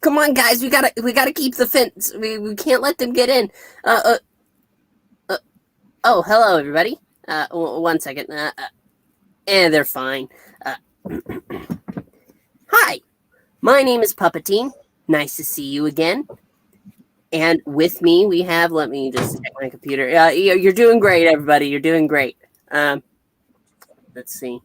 Come on, guys. We gotta keep the fence. We can't let them get in. Uh, oh, hello, everybody. 1 second. And they're fine. Uh, Hi, my name is Puppetine. Nice to see you again. And with me, we have. Let me just check my computer. You're doing great, everybody. You're doing great. Let's see.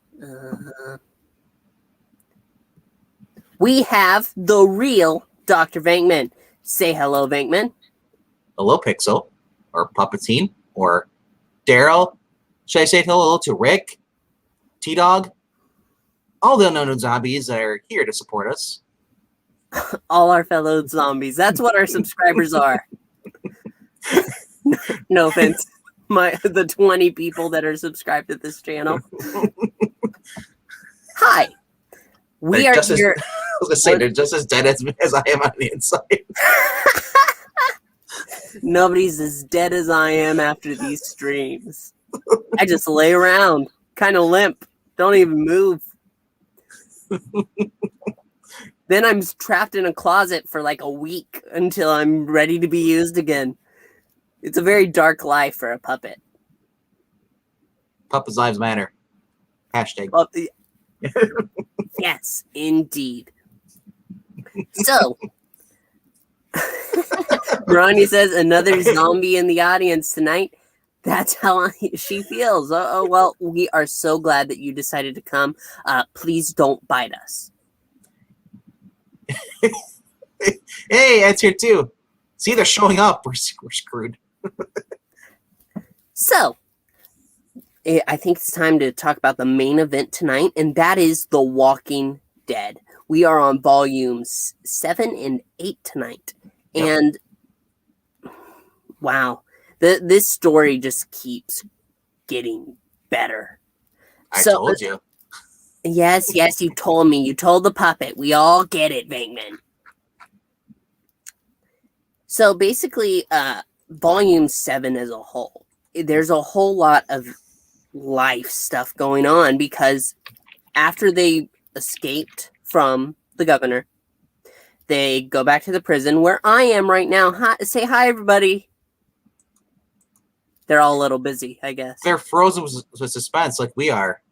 We have the real Dr. Venkman. Say hello, Venkman. Hello, Pixel, or Puppetine, or Daryl. Should I say hello to Rick, T-Dog, all the unknown zombies that are here to support us? All our fellow zombies. That's what our subscribers are. No offense. The 20 people that are subscribed to this channel. Hi. We are here. I was going to say, they're just as dead as I am on the inside. Nobody's as dead as I am after these streams. I just lay around, kind of limp, don't even move. Then I'm trapped in a closet for like a week until I'm ready to be used again. It's a very dark life for a puppet. Puppets' lives matter. Hashtag. Yes, indeed. So, Ronnie says another zombie in the audience tonight. That's how she feels. Oh, well, we are so glad that you decided to come. Please don't bite us. Hey, Ed's here too. See, they're showing up. We're screwed. So, I think it's time to talk about the main event tonight, and that is The Walking Dead. We are on volumes 7 and 8 tonight. Yep. And wow, this story just keeps getting better. I told you. Yes, you told me. You told the puppet. We all get it, Venkman. So basically, volume 7 as a whole, there's a whole lot of life stuff going on because after they escaped from the governor, they go back to the prison where I am right now. Hi, say hi, everybody. They're all a little busy, I guess. They're frozen with suspense like we are.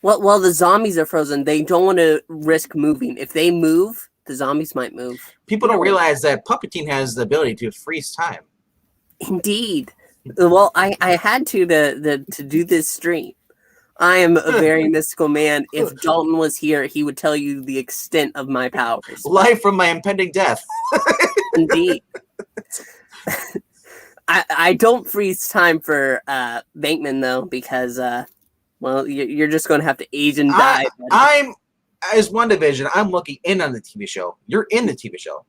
Well, the zombies are frozen. They don't want to risk moving. If they move, the zombies might move. People don't realize that Puppetine has the ability to freeze time. Indeed. Well, I had to do this stream. I am a very mystical man. If Dalton was here, he would tell you the extent of my powers. Life from my impending death. Indeed. I don't freeze time for Venkman, though, because, well, you're just going to have to age and die. As one division, I'm looking in on the TV show. You're in the TV show.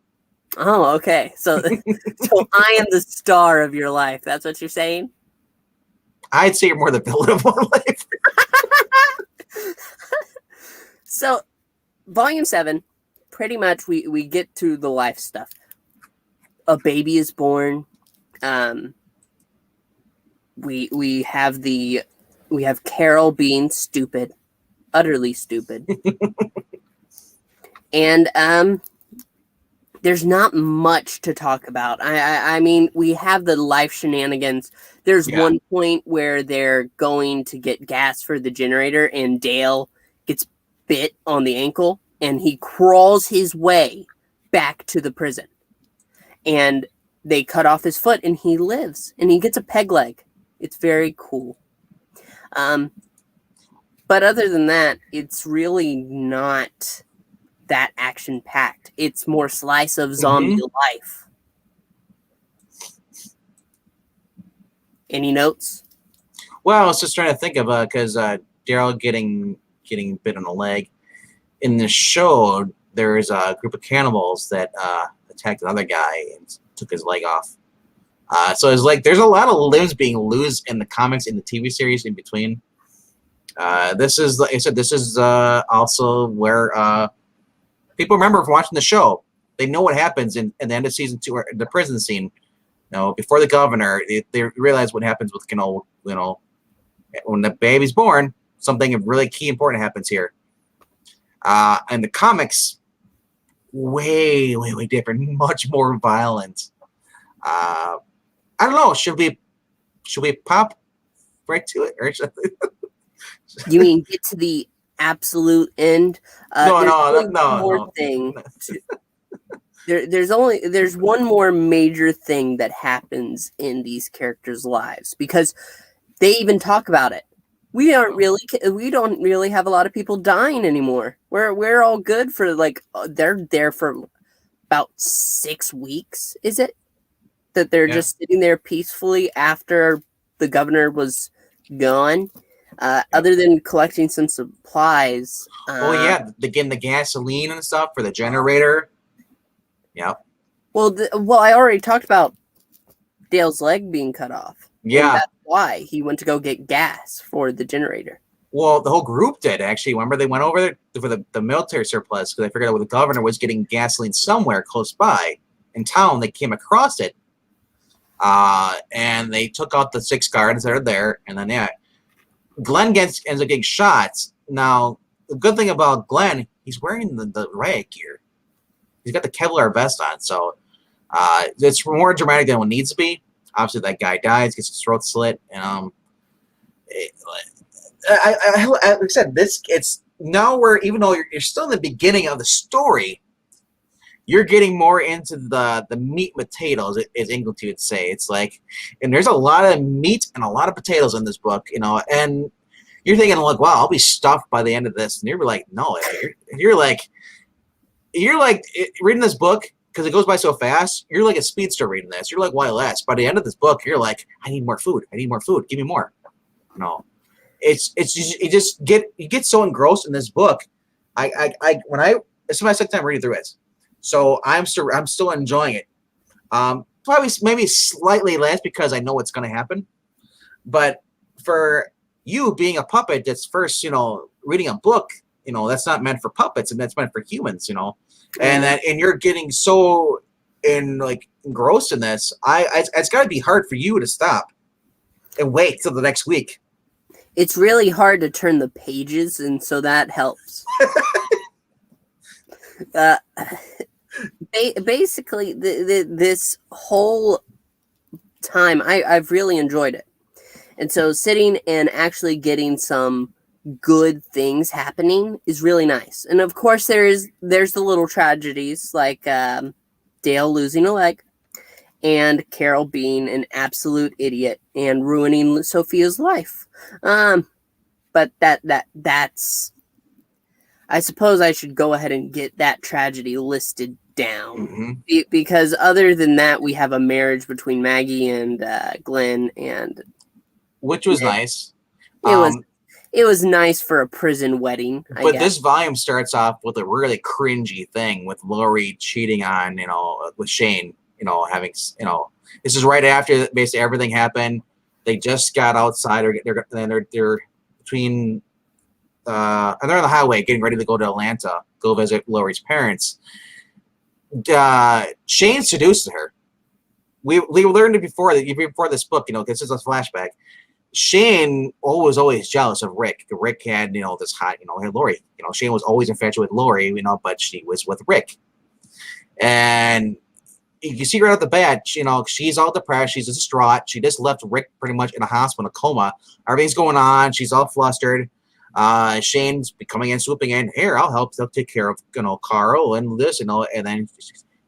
Oh, okay. So I am the star of your life. That's what you're saying? I'd say you're more the villain of my life. So, volume 7, pretty much we get to the life stuff. A baby is born. We have Carol being stupid, utterly stupid. And there's not much to talk about. I mean, we have the life shenanigans. There's one point where they're going to get gas for the generator, and Dale gets bit on the ankle, and he crawls his way back to the prison. And they cut off his foot, and he lives, and he gets a peg leg. It's very cool. But other than that, it's really not that action-packed. It's more slice of zombie life. Any notes? Well, I was just trying to think of because Daryl getting bit on the leg. In the show, there's a group of cannibals that attacked another guy and took his leg off. So it's like there's a lot of limbs being lost in the comics, in the TV series, in between. This is, like I said, this is also where people remember from watching the show. They know what happens in the end of season 2, or the prison scene. You know, before the governor, they realize what happens with when the baby's born. Something really key important happens here. In the comics, way, way, way different, much more violent. I don't know. Should we pop right to it, or You mean get to the absolute end? no, There's no, only one no, more no, thing. no. There's one more major thing that happens in these characters' lives because they even talk about it. We don't really have a lot of people dying anymore. We're all good for they're there for about 6 weeks. Is it that they're Yeah. just sitting there peacefully after the governor was gone? Other than collecting some supplies. Oh yeah, getting the gasoline and stuff for the generator. Yep. Well, I already talked about Dale's leg being cut off, and Yeah. that's why he went to go get gas for the generator. Well, the whole group did actually. Remember, they went over there for the military surplus because they figured out the governor was getting gasoline somewhere close by in town. They came across it, and they took out the 6 guards that are there, and then Glenn ends up getting shot. Now, the good thing about Glenn, he's wearing the riot gear. He's got the Kevlar vest on, so it's more dramatic than what needs to be. Obviously, that guy dies, gets his throat slit, and like I said, it's now where even though you're still in the beginning of the story, you're getting more into the meat and potatoes, as English would say. It's like, and there's a lot of meat and a lot of potatoes in this book, and you're thinking like, wow, I'll be stuffed by the end of this, and you're like, no, you're like reading this book because it goes by so fast. You're like a speedster reading this. You're like YLS. By the end of this book, you're like, I need more food. I need more food. Give me more. No, it's just, you get so engrossed in this book. This is my second time reading through it, so I'm still enjoying it. Probably maybe slightly less because I know what's going to happen, but for you being a puppet that's first, reading a book, that's not meant for puppets and that's meant for humans, and you're getting so engrossed in this. It's got to be hard for you to stop and wait till the next week. It's really hard to turn the pages, and so that helps. Basically, this whole time, I've really enjoyed it. And so sitting and actually getting some good things happening is really nice. And of course, there's the little tragedies like Dale losing a leg and Carol being an absolute idiot and ruining Sophia's life. But that's. I suppose I should go ahead and get that tragedy listed down because other than that, we have a marriage between Maggie and Glenn, and which was nice. It was nice for a prison wedding. But this volume starts off with a really cringy thing with Lori cheating on, with Shane, having, this is right after basically everything happened. They just got outside, or they're between. And they're on the highway getting ready to go to Atlanta, go visit Lori's parents. Shane seduces her. We learned it before this book, this is a flashback. Shane was always jealous of Rick. Rick had, this hot, hey, Lori. Shane was always infatuated with Lori, but she was with Rick. And you see right off the bat, she's all depressed. She's distraught. She just left Rick pretty much in a hospital, in a coma. Everything's going on. She's all flustered. Shane's coming in, swooping in. Here, I'll help. They'll take care of, Carl and this, and then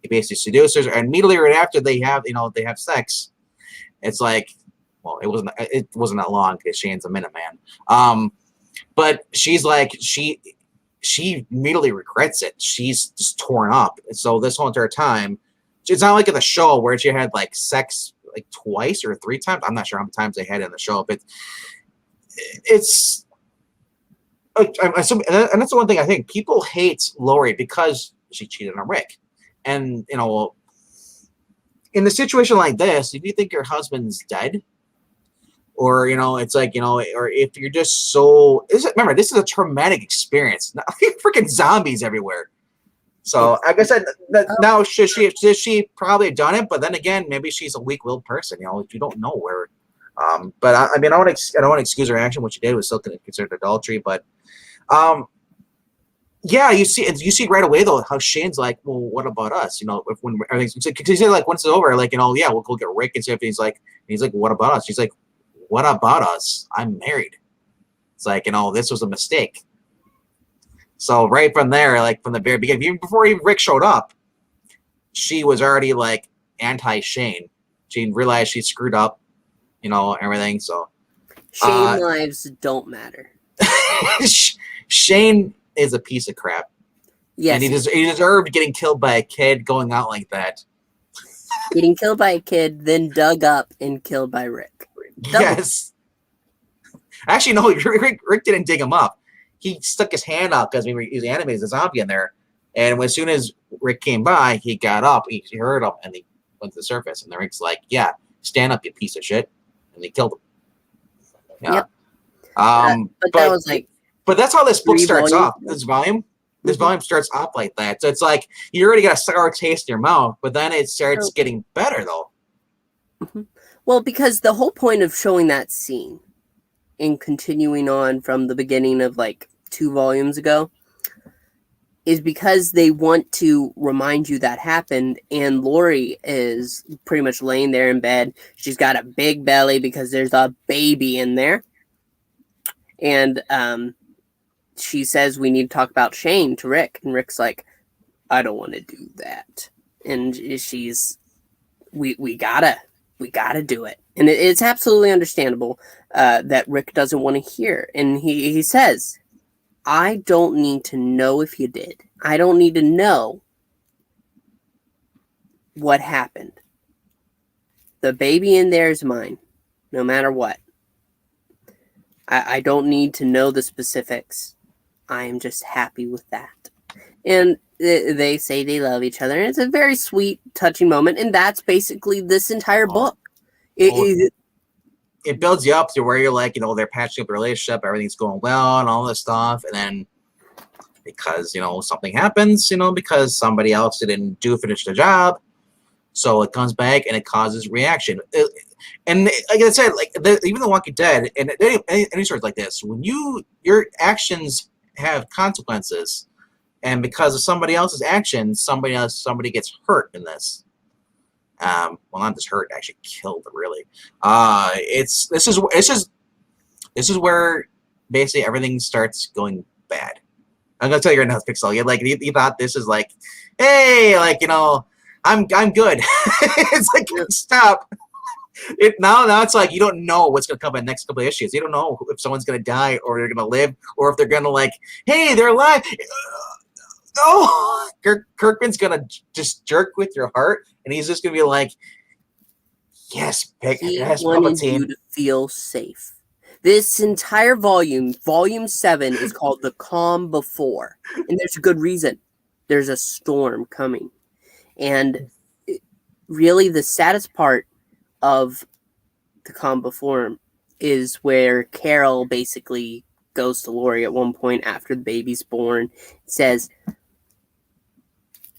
he basically seduces her. And immediately right after they have sex, it's like, well, it wasn't that long because Shane's a Minuteman. But she's like, she immediately regrets it. She's just torn up. And so this whole entire time, it's not like in the show where she had sex twice or 3 times. I'm not sure how many times they had in the show, but it's. And that's the one thing I think people hate Lori because she cheated on Rick, and in a situation like this, if you think your husband's dead, or it's like or if you're just so remember this is a traumatic experience. Now, freaking zombies everywhere. So like I said, now she probably done it, but then again, maybe she's a weak-willed person. If you don't know where. But I don't want to excuse her action. What she did was still considered adultery, but Yeah, you see right away though how Shane's like, well, what about us? You know, if when everything's because he's like once it's over, like yeah, we'll go get Rick and stuff. He's like, what about us? She's like, what about us? I'm married. It's like this was a mistake. So right from there, like from the very beginning, even before even Rick showed up, she was already like anti Shane. She realized she screwed up, everything. So Shane lives don't matter. Shane is a piece of crap. Yes, and he deserved getting killed by a kid going out like that. Getting killed by a kid, then dug up and killed by Rick. Yes. Actually, no, Rick didn't dig him up. He stuck his hand out because he was animated as a zombie in there. And as soon as Rick came by, he got up, he heard him, and he went to the surface. And the Rick's like, yeah, stand up, you piece of shit. And he killed him. Yeah. Yep. But that was like. But that's how this book starts off. This volume starts off like that. So it's like you already got a sour taste in your mouth, but then it starts getting better, though. Mm-hmm. Well, because the whole point of showing that scene and continuing on from the beginning of like 2 volumes ago is because they want to remind you that happened. And Lori is pretty much laying there in bed. She's got a big belly because there's a baby in there. And she says, we need to talk about Shane to Rick. And Rick's like, I don't want to do that. And she's, we gotta do it. And it's absolutely understandable that Rick doesn't want to hear. And he says, I don't need to know if you did. I don't need to know what happened. The baby in there is mine, no matter what. I don't need to know the specifics. I am just happy with that. And they say they love each other. And it's a very sweet, touching moment. And that's basically this entire book. It builds you up to where you're like, they're patching up a relationship, everything's going well and all this stuff. And then because, something happens, because somebody else didn't finish the job. So it comes back and it causes reaction. And like I said, like even The Walking Dead and any sort like this, when your actions have consequences, and because of somebody else's actions, somebody gets hurt in this. Well, not just hurt, actually killed, really. This is where basically everything starts going bad. I'm gonna tell you right now, Pixel. You thought this is like, hey, I'm good. It's like stop. Now it's like you don't know what's gonna come in the next couple of issues. You don't know if someone's gonna die or they're gonna live, or if they're gonna hey, they're alive. No, Kirkman's gonna just jerk with your heart, and he's just gonna be like, "Yes, yes, wanted you to feel safe." This entire volume 7, is called The Calm Before, and there's a good reason. There's a storm coming, and really, the saddest part of The Calm Before is where Carol basically goes to Lori at one point after the baby's born, says,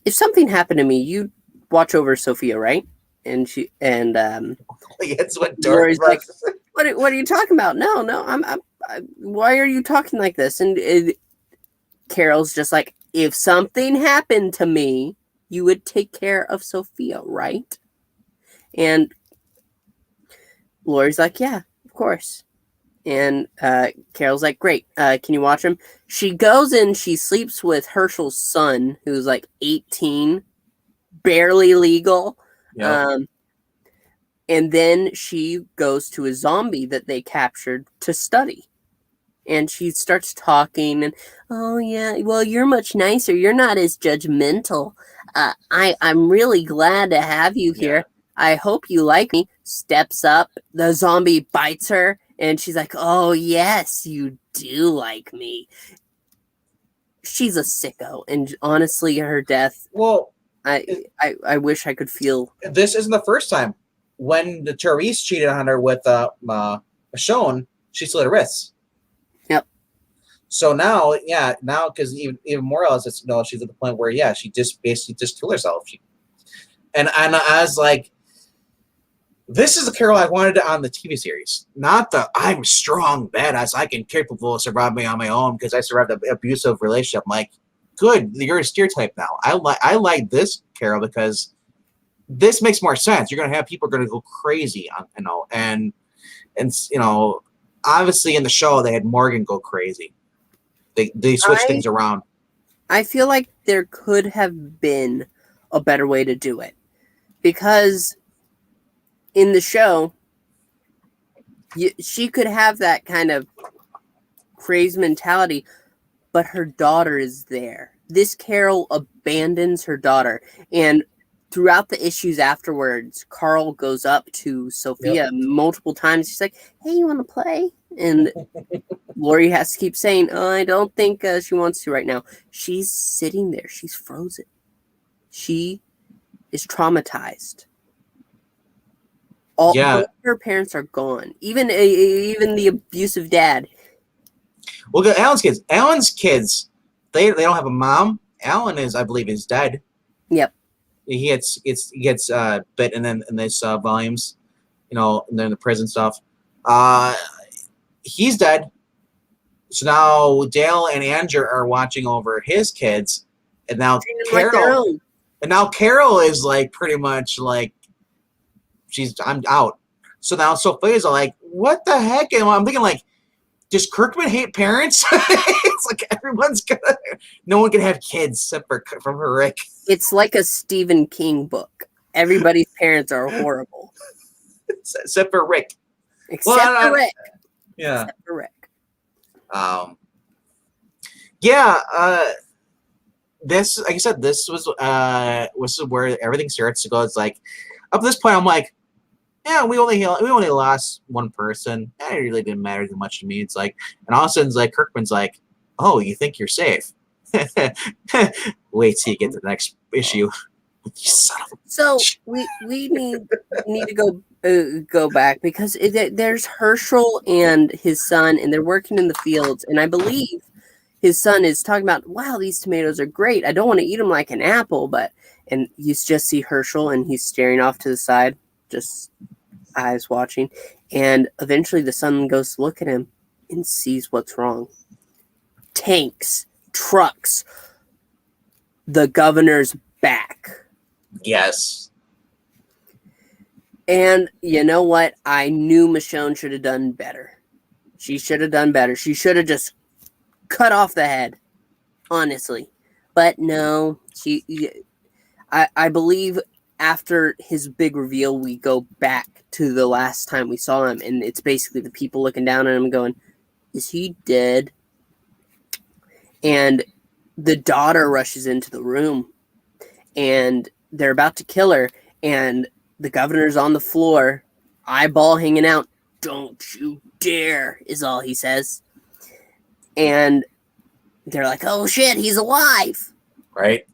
if something happened to me, you'd watch over Sophia, right? And that's what Lori's like, what are you talking about? No, why are you talking like this? And Carol's just like, if something happened to me, you would take care of Sophia, right? And Lori's like, yeah, of course. And Carol's like, great. Can you watch him? She goes in, she sleeps with Herschel's son, who's like 18, barely legal. Yep. And then she goes to a zombie that they captured to study. And she starts talking and, oh, yeah, well, you're much nicer. You're not as judgmental. I'm really glad to have you here. Yeah. I hope you like me. Steps up. The zombie bites her. And she's like, oh, yes, you do like me. She's a sicko. And honestly, her death, well, I wish I could feel. This isn't the first time. When the Therese cheated on her with Michonne, she slit her wrists. Yep. So now, because even more else, she's at the point where, she just basically just killed herself. And I was like, this is the Carol I wanted on the TV series, not the I'm strong, badass, I can capable of surviving on my own because I survived an abusive relationship. I'm like, good. You're a stereotype now. I like this Carol because this makes more sense. You're gonna have people are gonna go crazy, and obviously in the show they had Morgan go crazy. They switched things around. I feel like there could have been a better way to do it, because in the show, she could have that kind of crazed mentality, but her daughter is there. This Carol abandons her daughter, and throughout the issues afterwards, Carl goes up to Sophia multiple times. She's like, "Hey, you want to play?" And Lori has to keep saying, "Oh, I don't think she wants to right now." She's sitting there. She's frozen. She is traumatized. Both her parents are gone. Even the abusive dad. Well, Alan's kids, they don't have a mom. Alan I believe, is dead. Yep. He gets bit, and then in this volumes, and then the prison stuff. He's dead. So now Dale and Andrew are watching over his kids, and now Carol is like pretty much like I'm out. So now Sophia's like, what the heck? And I'm thinking like, does Kirkman hate parents? It's like no one can have kids except for Rick. It's like a Stephen King book. Everybody's parents are horrible. Except for Rick. Except for Rick. Yeah. Except for Rick. This, like I said, this was where everything starts to go. It's like, up to this point, I'm like, yeah, we only lost one person. It really didn't matter too much to me. It's like, and all of a sudden, it's like Kirkman's like, oh, you think you're safe? Wait till you get to the next issue. So we need to go back, because there's Herschel and his son, and they're working in the fields, and I believe his son is talking about, wow, these tomatoes are great. I don't want to eat them like an apple, and you just see Herschel, and he's staring off to the side, just eyes watching, and eventually the son goes to look at him and sees what's wrong. Tanks, trucks, the governor's back. Yes. And you know what? I knew Michonne should have done better. She should have done better. She should have just cut off the head, honestly. But no, I believe after his big reveal, we go back to the last time we saw him, and it's basically the people looking down at him going, is he dead? And the daughter rushes into the room, and they're about to kill her, and the governor's on the floor, eyeball hanging out. Don't you dare, is all he says. And they're like, oh shit, he's alive. Right.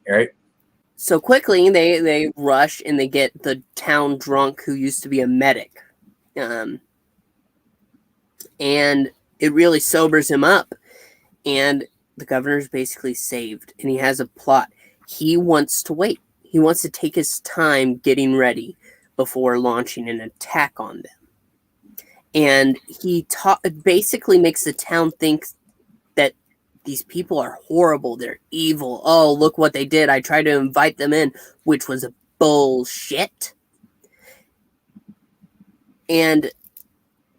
So quickly, they rush, and they get the town drunk who used to be a medic. And it really sobers him up. And the governor's basically saved, and he has a plot. He wants to wait. He wants to take his time getting ready before launching an attack on them. And he basically makes the town think that these people are horrible. They're evil. Oh, look what they did. I tried to invite them in, which was bullshit. And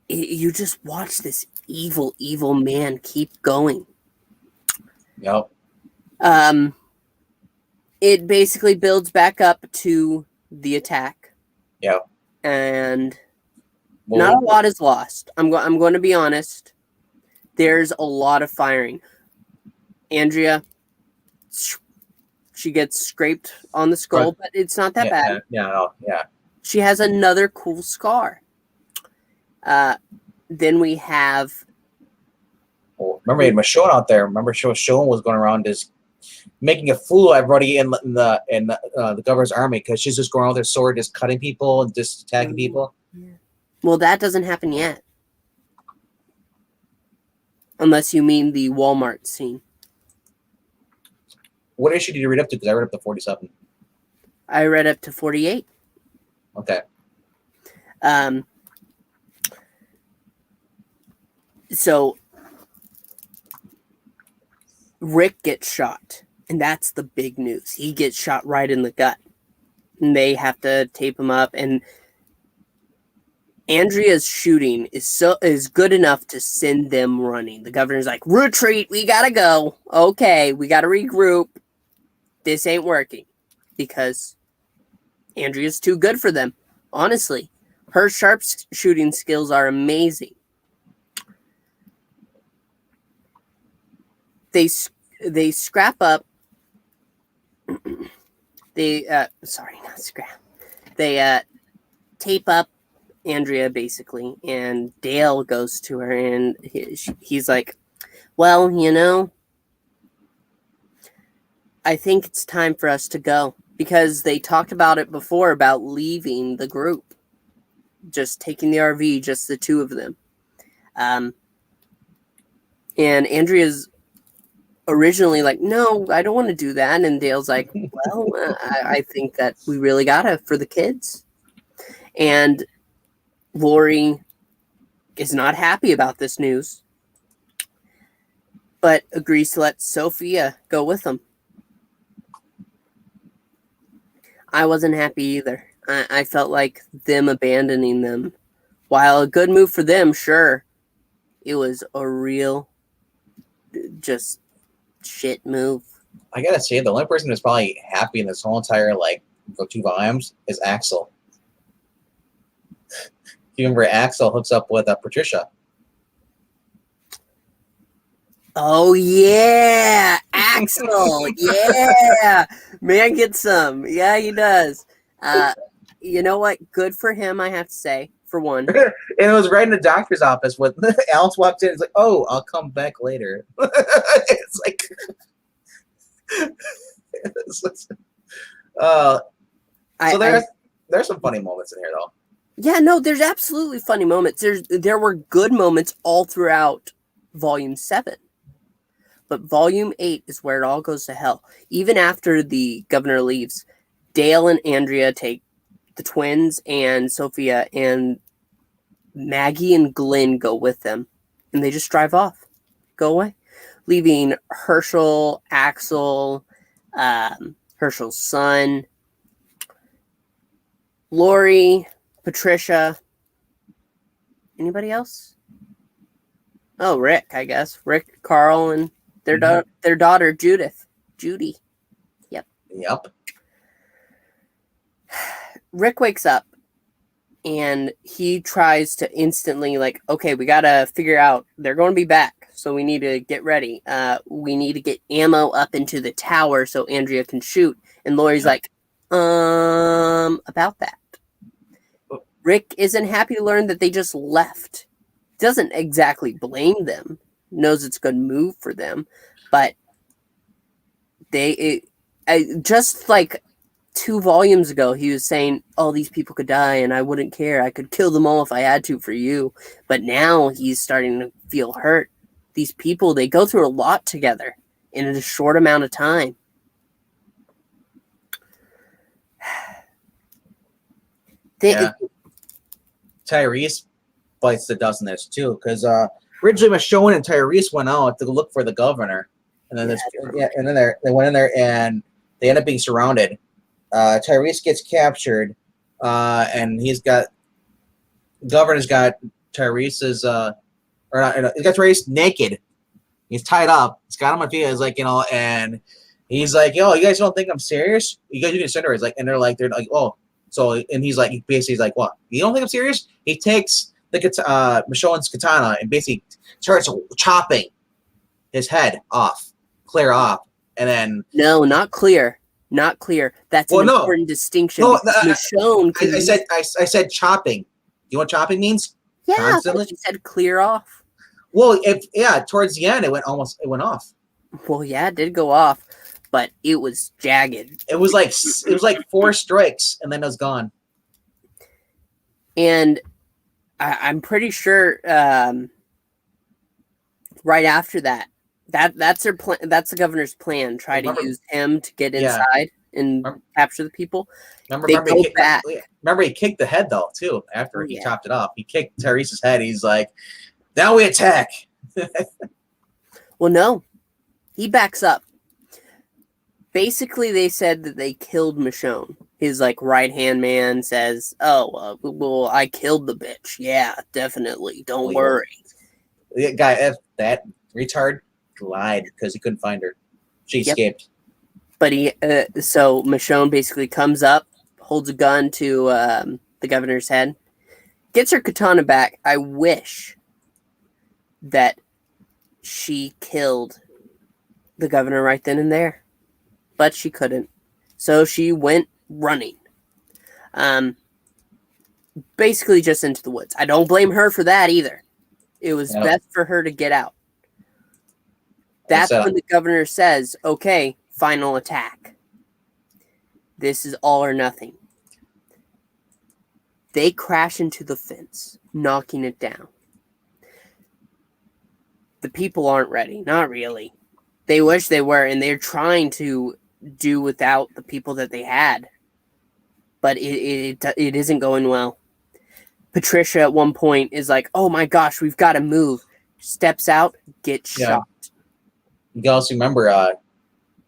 you just watch this evil, evil man keep going. Yep. It basically builds back up to the attack. Yeah. And not a lot is lost. I'm going to be honest. There's a lot of firing. Andrea, she gets scraped on the skull, but it's not that bad. Yeah. She has another cool scar. Then we have. Well, remember, he had Michonne out there. Remember, Michonne was going around just making a fool of everybody in the governor's army, because she's just going around with her sword, just cutting people and just attacking people. Yeah. Well, that doesn't happen yet, unless you mean the Walmart scene. What issue did you read up to? Because I read up to 47. I read up to 48. Okay. So Rick gets shot. And that's the big news. He gets shot right in the gut. And they have to tape him up. And Andrea's shooting is good enough to send them running. The governor's like, retreat, we gotta go. Okay, we gotta regroup. This ain't working. Because Andrea's too good for them. Honestly. Her sharpshooting skills are amazing. They scrap up. They tape up Andrea basically, and Dale goes to her, and he's like, well, I think it's time for us to go, because they talked about it before, about leaving the group, just taking the RV, just the two of them. And Andrea's originally like, no, I don't want to do that. And Dale's like, well, I think that we really gotta for the kids. And Lori is not happy about this news, but agrees to let Sophia go with them. I wasn't happy either. I felt like them abandoning them, while a good move for them, sure, it was a real just shit move. I gotta say, the only person who's probably happy in this whole entire 2 volumes is Axel. You remember Axel hooks up with Patricia? Oh yeah, Axel. Yeah, man gets some. Yeah, he does. You know what? Good for him, I have to say. For one, and it was right in the doctor's office when Alice walked in. It's like, oh, I'll come back later. It's like, so there's some funny moments in here, though. Yeah, no, there's absolutely funny moments. There were good moments all throughout Volume 7. But Volume 8 is where it all goes to hell. Even after the governor leaves, Dale and Andrea take the twins and Sophia, and Maggie and Glenn go with them. And they just drive off. Go away. Leaving Herschel, Axel, Herschel's son, Lori, Patricia. Anybody else? Oh, Rick, I guess. Rick, Carl, and their daughter, Judy. Yep. Rick wakes up, and he tries to instantly, okay, we got to figure out, they're going to be back, so we need to get ready. We need to get ammo up into the tower so Andrea can shoot. And Lori's like, about that. Rick isn't happy to learn that they just left. Doesn't exactly blame them. Knows it's a good move for them, but just like 2 volumes ago, he was saying, "Oh, these people could die, and I wouldn't care. I could kill them all if I had to for you." But now he's starting to feel hurt. These people, they go through a lot together in a short amount of time. Tyrese bites the dust in this too, because originally Michonne and Tyrese went out to look for the governor, and then they went in there and they end up being surrounded. Tyrese gets captured, and he's got governor's got Tyrese's he's got Tyrese naked. He's tied up. He's got him on feet. He's like, and he's like, yo, you guys don't think I'm serious? You guys can surrender. He's like, and they're like, oh. So, and he's like, what? You don't think I'm serious? He takes Michonne's katana and basically starts chopping his head off, clear off, and then no, not clear. That's an important distinction. No, Michonne. I said chopping. You know what chopping means? Yeah, constantly. You said clear off. Well, towards the end it went off. Well, yeah, it did go off. But it was jagged. It was like 4 strikes, and then it was gone. And I'm pretty sure right after that's their plan. That's the governor's plan. Try to use him to get inside and capture the people. Remember he kicked the head though too. After he chopped it off, he kicked Tyrese's head. He's like, "Now we attack." Well, no, he backs up. Basically, they said that they killed Michonne. His like right-hand man says, "Oh, well, I killed the bitch. Yeah, definitely. Don't worry." The guy, that retard, lied because he couldn't find her. She escaped. But so Michonne basically comes up, holds a gun to the governor's head, gets her katana back. I wish that she killed the governor right then and there, but she couldn't. So she went running. Basically just into the woods. I don't blame her for that either. It was best for her to get out. That's when the governor says, okay, final attack. This is all or nothing. They crash into the fence, knocking it down. The people aren't ready. Not really. They wish they were, and they're trying to do without the people that they had. But it isn't going well. Patricia at one point is like, oh my gosh, we've got to move. Steps out, gets shot. You can also remember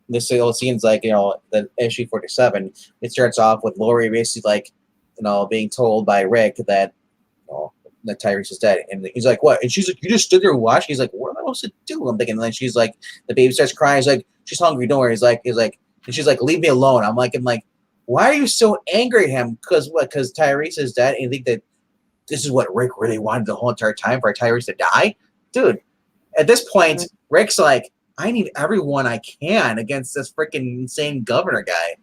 this whole scene's like, the issue 47. It starts off with Lori basically like, being told by Rick that, that Tyrese is dead. And he's like, what? And she's like, you just stood there and watched? He's like, what am I supposed to do? I'm thinking, and then she's like, the baby starts crying. He's like, she's hungry, don't worry. He's like, and she's like, leave me alone. I'm like, why are you so angry at him? Because what? Because Tyrese is dead, and you think that this is what Rick really wanted the whole entire time, for Tyrese to die? Dude, at this point, Rick's like, I need everyone I can against this freaking insane governor guy.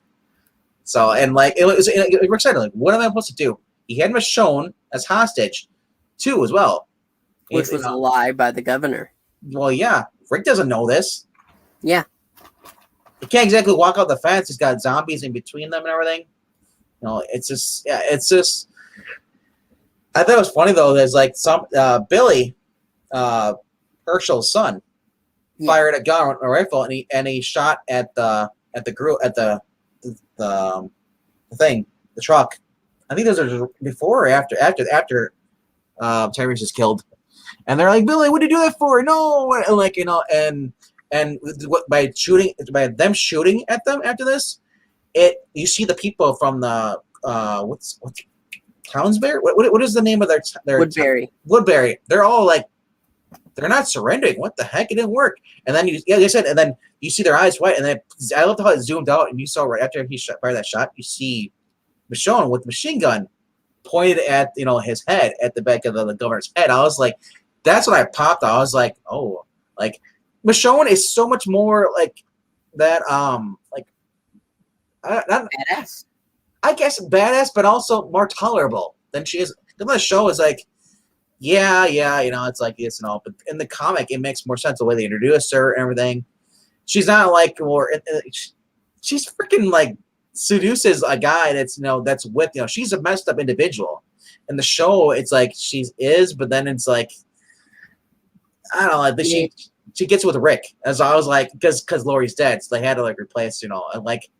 So, and like, Rick said, like, what am I supposed to do? He had Michonne as hostage, too, as well. Which was a lie by the governor. Well, yeah. Rick doesn't know this. Yeah. He can't exactly walk out the fence. He's got zombies in between them and everything. It's just, I thought it was funny, though, there's like some, Billy, Herschel's son, fired a gun, a rifle, and he shot at the thing, the truck. I think those are before or after Tyrese is killed, and they're like, Billy, what did you do that for? No, and like and by them shooting at them after this, you see the people from the what's Townsbury? What is the name of their Woodbury? They're all like, they're not surrendering. What the heck? It didn't work. And then and then you see their eyes white. And then I loved how it zoomed out, and you saw right after he fired that shot, you see Michonne with the machine gun pointed at his head, at the back of the governor's head. I was like, that's when I popped. I was like, oh, like Michonne is so much more like that. Like not badass. I guess badass, but also more tolerable than she is. The show is like, yeah, it's like this and all, but in the comic, it makes more sense the way they introduce her and everything. She's not like, or she's freaking like seduces a guy that's that's with she's a messed up individual. In the show, it's like but then it's like, I don't know, like she gets with Rick. As I was like, because Lori's dead, so they had to like replace, and like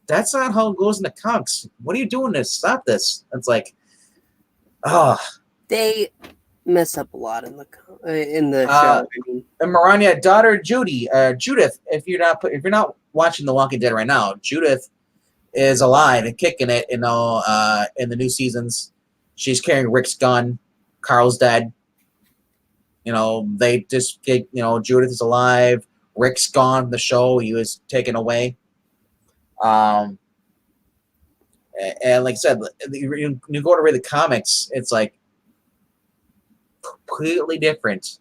that's not how it goes in the comics. What are you doing to stop this? It's like, they mess up a lot in the show. I mean, and Marania, daughter Judith. If you're not watching The Walking Dead right now, Judith is alive and kicking it. In the new seasons, she's carrying Rick's gun. Carl's dead. They just get Judith is alive. Rick's gone from the show. He was taken away. And like I said, you go to read the comics, it's like completely different.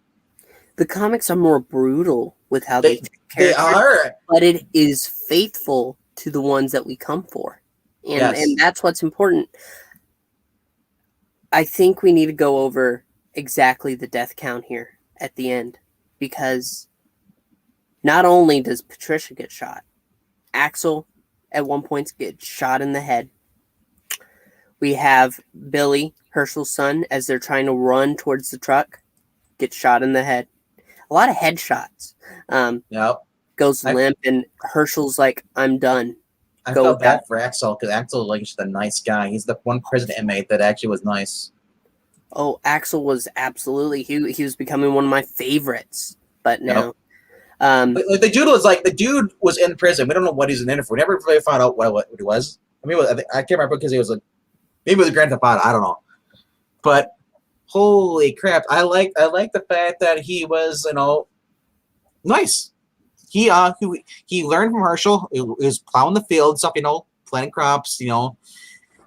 The comics are more brutal with how they are, but it is faithful to the ones that we come for, and that's what's important. I think we need to go over exactly the death count here at the end, because not only does Patricia get shot, Axel at one point gets shot in the head. We have Billy, Herschel's son, as they're trying to run towards the truck, gets shot in the head. A lot of headshots. Goes limp, and Herschel's like, I'm done. I felt bad for Axel, because Axel like is the nice guy. He's the one prison inmate that actually was nice. Oh, Axel was absolutely, he was becoming one of my favorites. But now, Like the dude was in prison. We don't know what he's in there for. We never really found out what he was. I mean, I can't remember because he was maybe it was a Grand Theft Auto. I don't know. But holy crap, I like the fact that he was nice. He learned from Herschel. He was plowing the fields up, planting crops.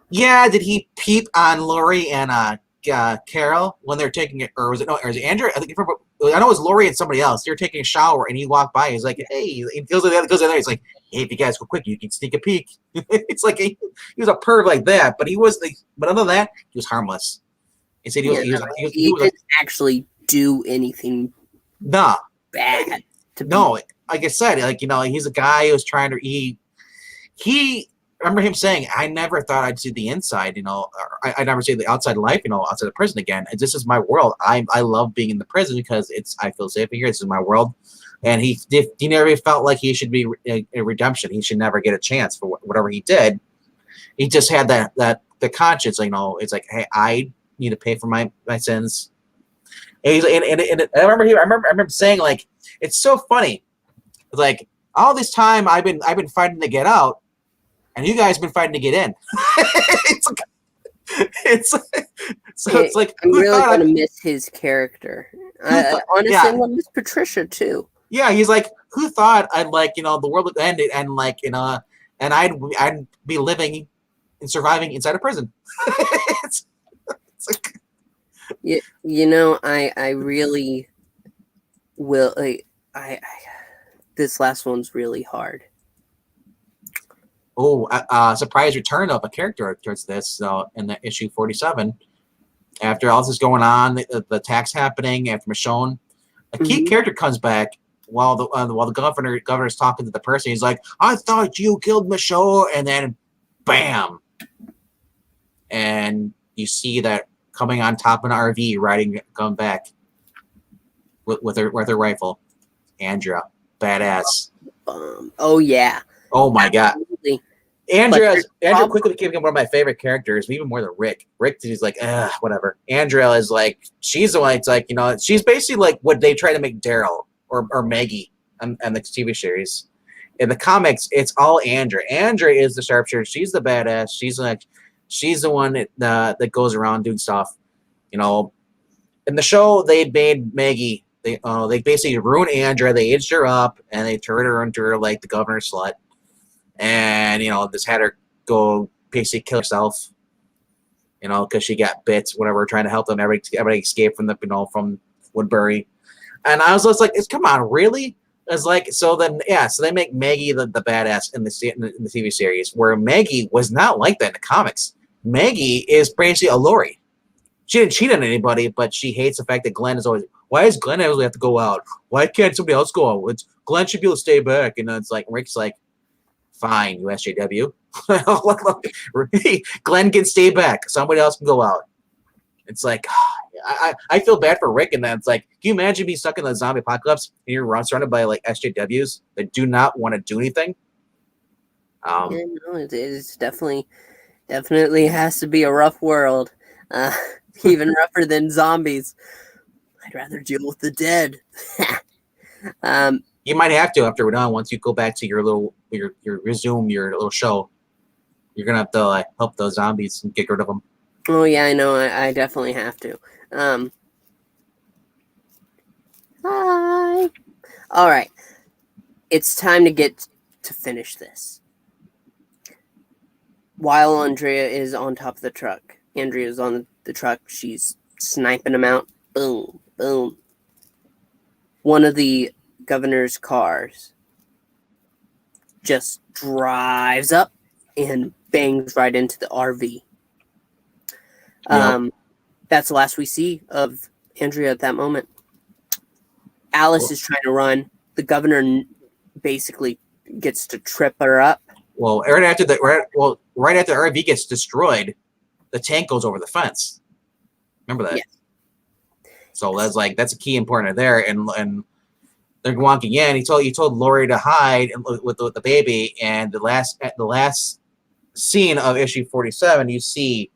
Yeah, did he peep on Lori and Carol when they're taking it, or was it Andrew? I think I know it was Lori and somebody else. They're taking a shower, and he walked by. He's like, "Hey," he goes in there. He's like, "Hey, if you guys go quick, you can sneak a peek." It's like he was a perv like that, but but other than that, he was harmless. He said he didn't actually do anything nah bad. Like I said, he's a guy who was trying to he. I remember him saying, "I never thought I'd see the inside, I never see the outside life, outside the prison again. And this is my world. I love being in the prison because I feel safe here. This is my world." And he never felt like he should be a redemption. He should never get a chance for whatever he did. He just had the conscience, it's like, hey, I need to pay for my sins. And I remember saying, like, it's so funny, like all this time I've been fighting to get out. And you guys have been fighting to get in. it's like I'm really gonna miss his character. Honestly, I'm gonna miss Patricia too. Yeah, he's like, who thought I'd the world would end and and I'd be living and surviving inside a prison. it's like, I really will. I this last one's really hard. Surprise return of a character towards this in the issue 47. After all this is going on, the attacks happening after Michonne, a key character comes back while the governor's talking to the person. He's like, "I thought you killed Michonne," and then, bam, and you see that coming on top of an RV, coming back with her rifle, Andrea, badass. Oh yeah. Oh my Absolutely. God. Andrea quickly became one of my favorite characters, even more than Rick. Rick is like, whatever. Andrea is like, she's the one. It's like, she's basically like what they try to make Daryl or Maggie on the TV series. In the comics, it's all Andrea. Andrea is the sharpshooter. She's the badass. She's the one that goes around doing stuff. In the show, they made Maggie. They basically ruined Andrea. They aged her up and they turned her into like the governor's slut. And just had her go basically kill herself, because she got bit. Whatever, trying to help them. Everybody escaped from from Woodbury. And I was just like, "Come on, really?" It's like, so they make Maggie the badass in the TV series, where Maggie was not like that in the comics. Maggie is basically a Lori. She didn't cheat on anybody, but she hates the fact that Glenn is always. Why does Glenn always have to go out? Why can't somebody else go out? Glenn should be able to stay back. And it's like Rick's like, "Fine, you SJW. Glenn can stay back. Somebody else can go out." It's like, I feel bad for Rick, and it's like, can you imagine being stuck in the zombie apocalypse and you're surrounded by like SJWs that do not want to do anything? It's definitely has to be a rough world, even rougher than zombies. I'd rather deal with the dead. You might have to after we're done. Once you go back to your resume your little show, you're gonna have to help those zombies and get rid of them. Oh yeah, I know. I definitely have to. Hi. All right, it's time to finish this. While Andrea is on top of the truck, Andrea's on the truck. She's sniping them out. Boom, boom. One of the governor's cars just drives up and bangs right into the RV. That's the last we see of Andrea at that moment. Alice is trying to run. The governor basically gets to trip her up. Well, right after the RV gets destroyed, the tank goes over the fence. Remember that? Yes. So that's a key important there, and they're walking in. He told Lori to hide with the baby, and the last scene of issue 47, you see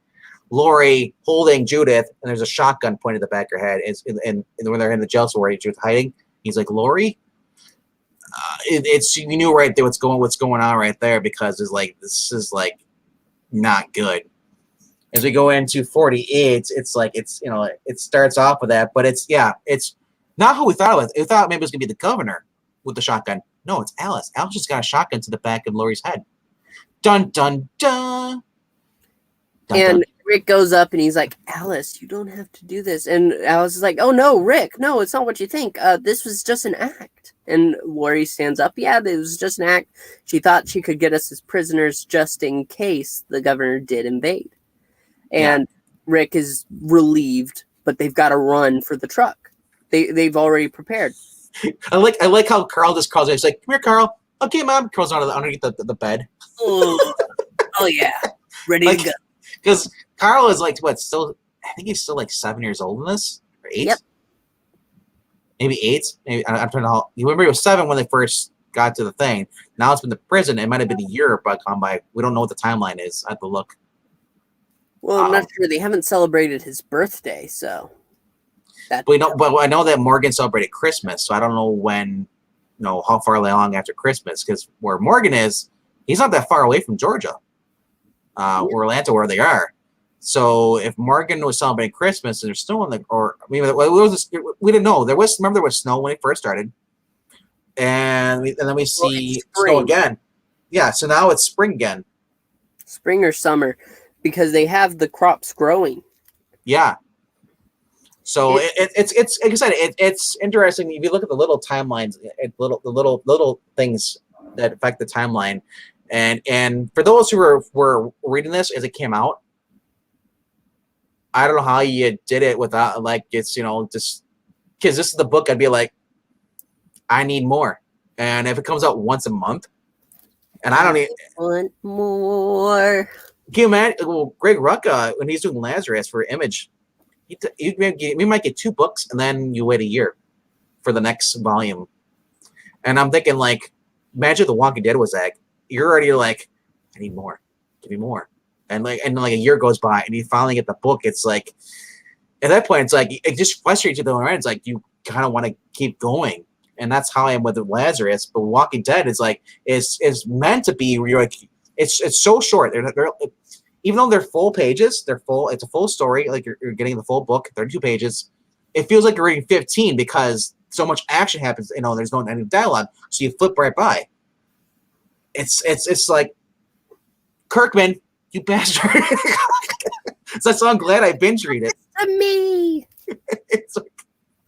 Lori holding Judith, and there's a shotgun pointed at the back of her head. And when they're in the jail, so where Judith hiding, he's like, "Lori," it's you knew right there what's going on right there, because it's like this is like not good. As we go into 48, it's like it's it starts off with that, but it's not who we thought it was. We thought maybe it was gonna be the governor with the shotgun. No, it's Alice. Alice just got a shotgun to the back of Lori's head. Dun dun dun. Dun, and dun. Rick goes up and he's like, Alice, you don't have to do this. And Alice is like, oh no, Rick, no, it's not what you think. This was just an act. And Lori stands up. Yeah, it was just an act. She thought she could get us as prisoners just in case the governor did invade. And Rick is relieved, but they've got to run for the truck. They've already prepared. I like how Carl just calls. He's like, "Come here, Carl." Okay, Mom. Carl's underneath the bed. Oh yeah, ready to go. Because Carl is like what? Still, I think he's still like 7 years old in this, or 8. Yep. Maybe 8. Maybe I'm trying to. You remember he was 7 when they first got to the thing. Now it's been the prison. It might have been a year, but gone by. We don't know what the timeline is. I have to look. Well, I'm not sure. They haven't celebrated his birthday, so. But I know that Morgan celebrated Christmas, so I don't know when, how far along after Christmas. Because where Morgan is, he's not that far away from Georgia, or Atlanta, where they are. So if Morgan was celebrating Christmas and there's snow in we didn't know. There was snow when it first started, and then we see snow again. Yeah, so now it's spring again. Spring or summer, because they have the crops growing. Yeah. So it's like I said, it's interesting if you look at the little timelines, the little things that affect the timeline, and for those who were reading this as it came out, I don't know how you did it without it's just because this is the book. I'd be like, I need more, and if it comes out once a month, and I don't want more. Can you imagine? Well, Greg Rucka when he's doing Lazarus for Image. We might get 2 books, and then you wait a year for the next volume. And I'm thinking, imagine The Walking Dead was that. You're already like, I need more. Give me more. And a year goes by, and you finally get the book. It's like, at that point, it's like, it just frustrates you though, right? It's like, you kind of want to keep going. And that's how I am with Lazarus. But Walking Dead is like, it's meant to be where you're like, it's so short. They're even though they're full pages, it's a full story. Like you're getting the full book, 32 pages. It feels like you're reading 15 because so much action happens. There's no any dialogue, so you flip right by. It's like, Kirkman, you bastard. So I'm glad I binge read it. To me. It's like,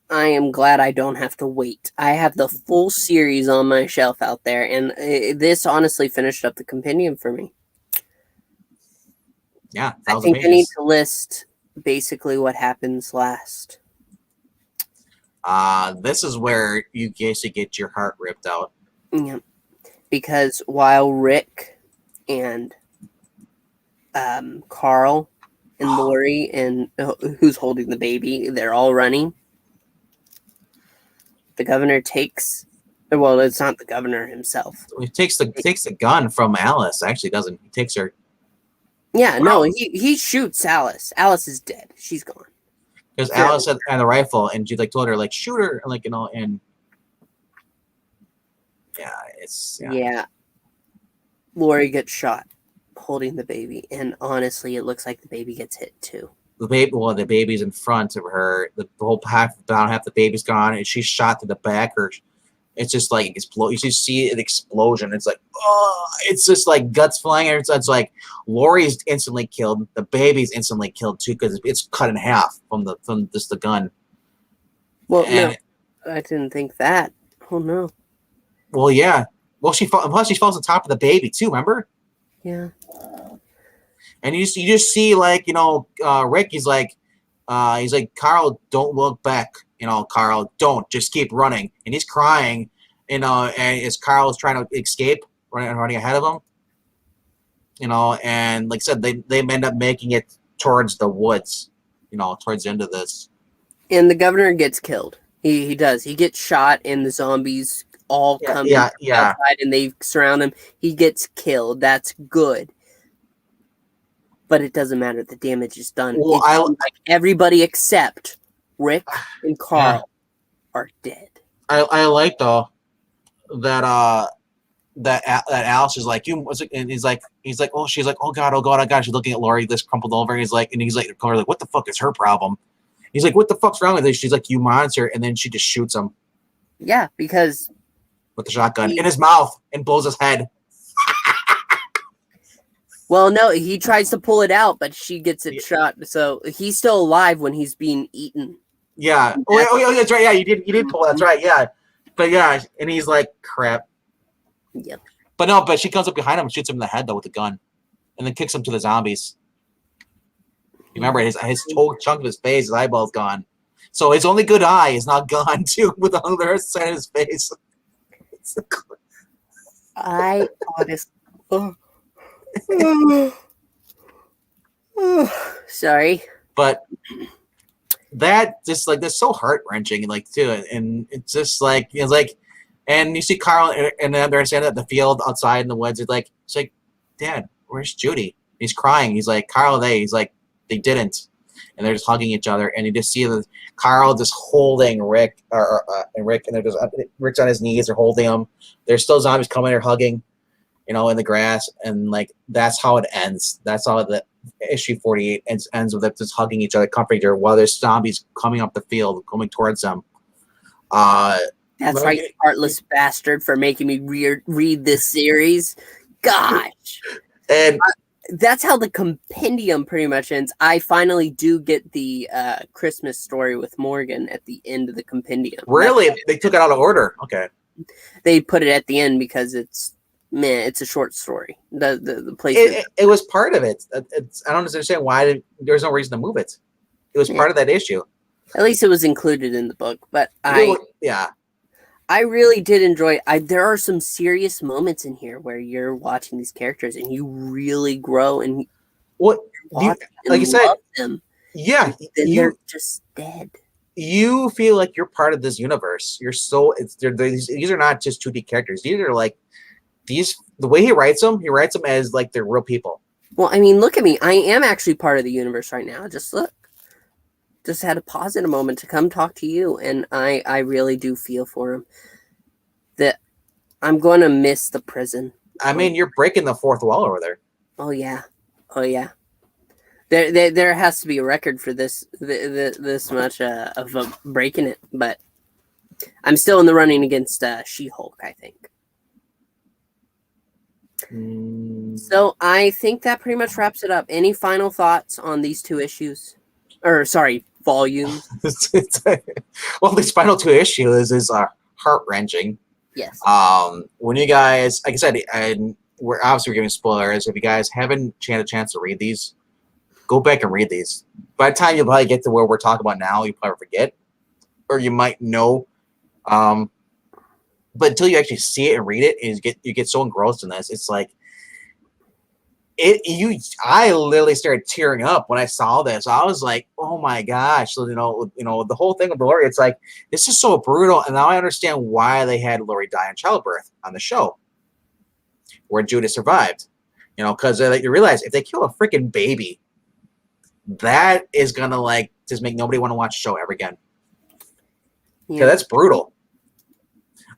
I am glad I don't have to wait. I have the full series on my shelf out there, and this honestly finished up the compendium for me. Yeah, I think I need to list basically what happens last. This is where you basically get your heart ripped out. Yeah, because while Rick and Carl and Lori and who's holding the baby, they're all running. The governor takes. Well, it's not the governor himself. He takes the gun from Alice. Actually, doesn't he? Takes her. Yeah, no, he shoots Alice. Alice is dead. She's gone. Because Alice had the rifle, and she told her shoot her, and yeah. Lori gets shot holding the baby, and honestly, it looks like the baby gets hit too. The baby's in front of her. The whole half the baby's gone, and she's shot to the back. Or it's just like explode. You just see an explosion. It's like, oh, it's just like guts flying. It's like Lori's instantly killed. The baby's instantly killed too because it's cut in half from just the gun. Well, no, I didn't think that. Oh no. Well, yeah. Well, she falls on top of the baby too. Remember? Yeah. And you just see Rick. He's like, Carl, don't look back. Carl, don't, just keep running. And he's crying, and as Carl is trying to escape, running ahead of him, and like I said, they end up making it towards the woods, towards the end of this. And the governor gets killed. He does. He gets shot, and the zombies all come outside, and they surround him. He gets killed. That's good. But it doesn't matter. The damage is done. Well, everybody except Rick and Carl are dead. I like though that Alice is like, and he's like, oh, she's like, oh god, she's looking at Lori, this crumpled over, and he's like, what the fuck is her problem? He's like, what the fuck's wrong with this? She's like, you monster, and then she just shoots him. Yeah, because with the shotgun in his mouth and blows his head. Well, no, he tries to pull it out, but she gets it shot. So he's still alive when he's being eaten. Yeah. Oh, that's right. Yeah, you did pull. That's right. Yeah. But yeah, and he's like, crap. Yep. But she comes up behind him and shoots him in the head though with a gun, and then kicks him to the zombies. Remember, his whole chunk of his face, his eyeball's gone. So his only good eye is not gone too, with the other side of his face. I honestly. Sorry. But that just like that's so heart wrenching, like too, and it's just like and you see Carl and they're standing at the field outside in the woods. It's like, Dad, where's Judy? He's crying. He's like, Carl, he's like, they didn't, and they're just hugging each other, and you just see Carl just holding Rick, and Rick, and they're just Rick's on his knees, they're holding him. There's still zombies coming, they're hugging, in the grass, and like that's how it ends. That's how the issue 48 ends with them just hugging each other, comforting each other, while there's zombies coming up the field, coming towards them. That's right, you heartless bastard, for making me read this series. Gosh. And that's how the compendium pretty much ends. I finally do get the Christmas story with Morgan at the end of the compendium. Really? They took it out of order. Okay. They put it at the end because it's a short story. The place it was part of it. I don't understand why there's no reason to move it. It was part of that issue. At least it was included in the book. But yeah. I really did enjoy it. There are some serious moments in here where you're watching these characters and you really grow and like you said, them. Yeah, they're just dead. You feel like you're part of this universe. You're so these are not just 2D characters. These are like the way he writes them as like they're real people. Well, I mean, look at me. I am actually part of the universe right now. Just look. Just had to pause in a moment to come talk to you, and I really do feel for him. That I'm going to miss the prison. I mean, you're breaking the fourth wall over there. Oh yeah. There has to be a record for this much of breaking it, but I'm still in the running against She-Hulk, I think. So I think that pretty much wraps it up. Any final thoughts on these two issues? Or sorry, volumes. Well, these final two issues is heart-wrenching. Yes. When you guys, like I said, and we're giving spoilers. If you guys haven't had a chance to read these, go back and read these. By the time you probably get to where we're talking about now, you probably forget, or you might know. But until you actually see it and read it, and you get so engrossed in this, it's like I literally started tearing up when I saw this. I was like, oh my gosh, the whole thing with Lori, it's like, this is so brutal. And now I understand why they had Lori die in childbirth on the show where Judith survived, because they realize if they kill a freaking baby, that is going to just make nobody want to watch the show ever again. Yeah, that's brutal.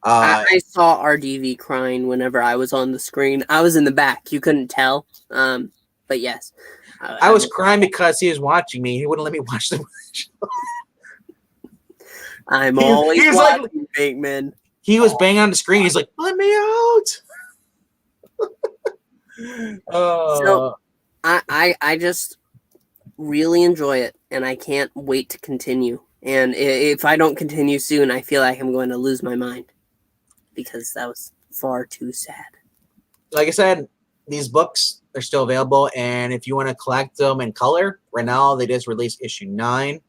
I saw RDV crying whenever I was on the screen. I was in the back. You couldn't tell. But yes. I was crying because he was watching me. He wouldn't let me watch the show. I'm always watching, Bateman. He was banging on the screen. He's like, let me out. So I just really enjoy it, and I can't wait to continue. And if I don't continue soon, I feel like I'm going to lose my mind. Because that was far too sad. Like I said, these books are still available, and if you want to collect them in color, right now they just released issue 9,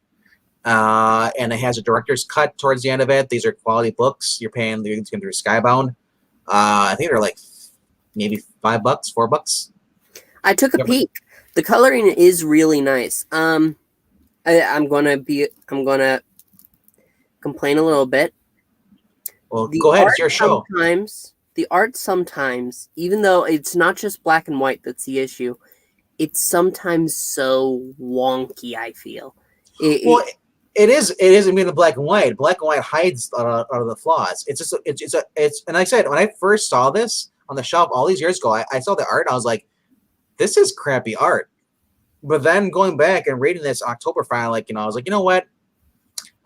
and it has a director's cut towards the end of it. These are quality books. You're paying through Skybound. I think they're like maybe $5, $4. I took a peek. The coloring is really nice. I'm gonna complain a little bit. Well, go ahead. It's your show. The art sometimes, even though it's not just black and white that's the issue, it's sometimes so wonky, I feel. It is. I mean, the black and white. Black and white hides out of the flaws. It's just it's. And like I said, when I first saw this on the shelf all these years ago, I saw the art. And I was like, this is crappy art. But then going back and reading this October file, like I was like, you know what?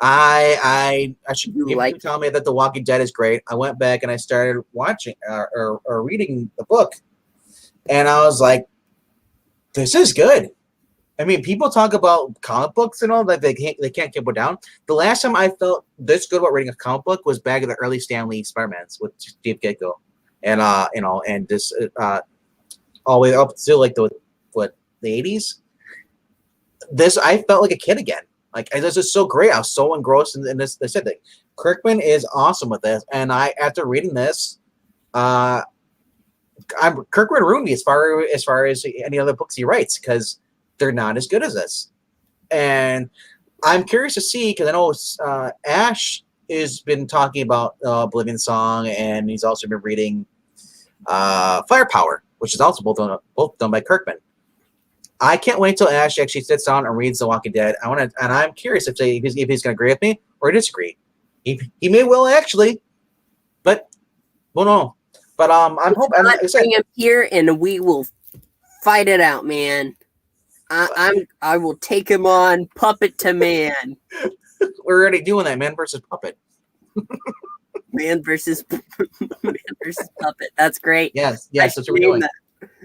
I should give you tell me that The Walking Dead is great. I went back and I started watching or reading the book, and I was like, this is good. I mean, people talk about comic books and all that they can't keep it down. The last time I felt this good about reading a comic book was back in the early Stan Lee Spider-Mans with Steve Ditko, and and this all the way up to like the 80s. This I felt like a kid again. Like this is so great. I was so engrossed in this thing. Kirkman is awesome with this, and after reading this, Kirkman ruined me as far as any other books he writes because they're not as good as this. And I'm curious to see because I know Ash has been talking about Oblivion Song, and he's also been reading Firepower, which is also both done by Kirkman. I can't wait till Ash actually sits down and reads The Walking Dead. I'm curious if he's going to agree with me or disagree. He may well actually, but we'll know. But I'm hoping bring him here and we will fight it out, man. I will take him on puppet to man. We're already doing that, man versus puppet. Man versus puppet. That's great. Yes, that's what we're doing. That.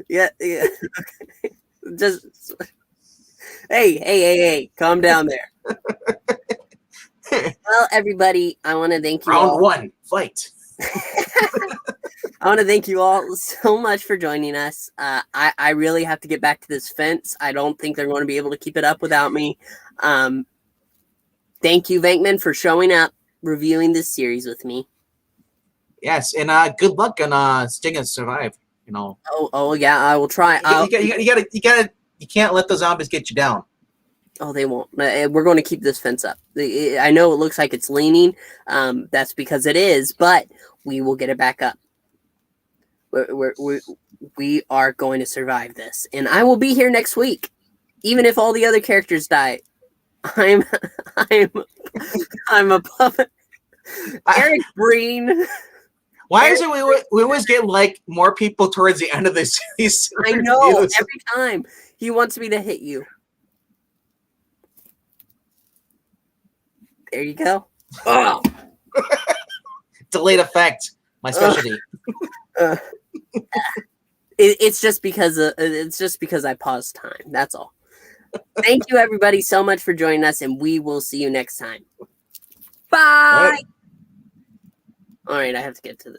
Yeah. Just hey, calm down there. Well, everybody, I want to thank you. Round 1, fight. I want to thank you all so much for joining us. I really have to get back to this fence. I don't think they're going to be able to keep it up without me. Thank you, Venkman, for showing up, reviewing this series with me. Yes, and good luck on Sting and Survive. Oh yeah, I will try. You can't let the zombies get you down. Oh, they won't. We're going to keep this fence up. I know it looks like it's leaning. That's because it is, but we will get it back up. We are going to survive this, and I will be here next week, even if all the other characters die. I'm a puppet. Eric Breen. Why is it we always get like more people towards the end of this series? I know every time he wants me to hit you. There you go. Oh. Delayed effect, my specialty. It's just because I paused time. That's all. Thank you, everybody, so much for joining us, and we will see you next time. Bye. All right, I have to get to the